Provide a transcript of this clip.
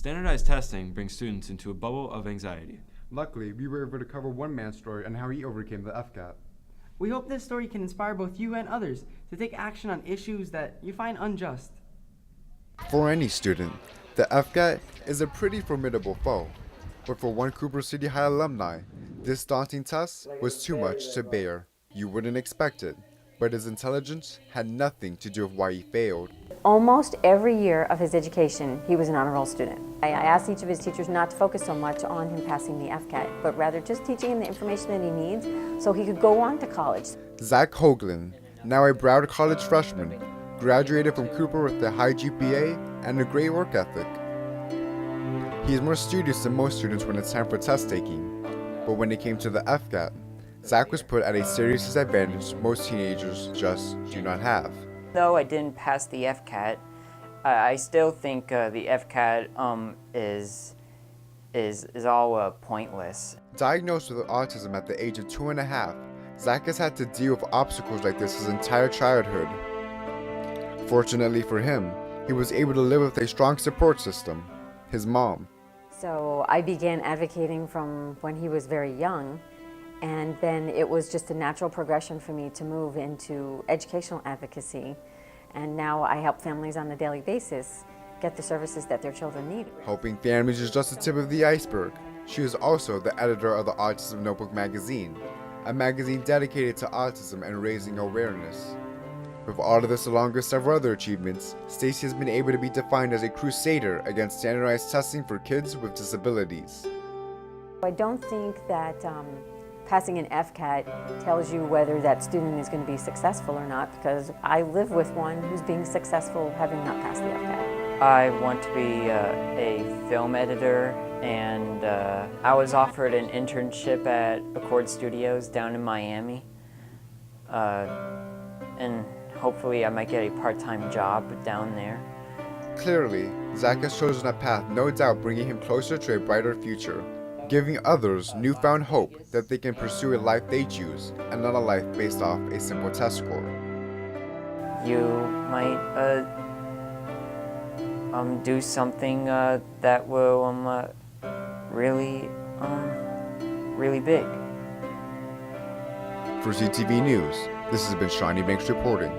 Standardized testing brings students into a bubble of anxiety. Luckily, we were able to cover one man's story on how he overcame the FCAT. We hope this story can inspire both you and others to take action on issues that you find unjust. For any student, the FCAT is a pretty formidable foe. But for one Cooper City High alumni, this daunting test was too much to bear. You wouldn't expect it, but his intelligence had nothing to do with why he failed. Almost every year of his education, he was an honor roll student. I asked each of his teachers not to focus so much on him passing the FCAT, but rather just teaching him the information that he needs so he could go on to college. Zach Hoagland, now a Broward College freshman, graduated from Cooper with a high GPA and a great work ethic. He is more studious than most students when it's time for test taking, but when it came to the FCAT, Zach was put at a serious disadvantage most teenagers just do not have. Though I didn't pass the FCAT, I still think the FCAT is all pointless. Diagnosed with autism at the age of 2.5, Zach has had to deal with obstacles like this his entire childhood. Fortunately for him, he was able to live with a strong support system, his mom. So I began advocating from when he was very young, and then it was just a natural progression for me to move into educational advocacy. And now I help families on a daily basis get the services that their children need. Helping families is just the tip of the iceberg. She is also the editor of the Autism Notebook magazine, a magazine dedicated to autism and raising awareness. With all of this along with several other achievements, Stacy has been able to be defined as a crusader against standardized testing for kids with disabilities. I don't think that passing an FCAT tells you whether that student is going to be successful or not, because I live with one who's being successful having not passed the FCAT. I want to be a film editor, and I was offered an internship at Accord Studios down in Miami, and hopefully I might get a part-time job down there. Clearly, Zach has chosen a path no doubt bringing him closer to a brighter future, giving others newfound hope that they can pursue a life they choose and not a life based off a simple test score. You might do something that will really big. For CTV News, this has been Shawnee Banks reporting.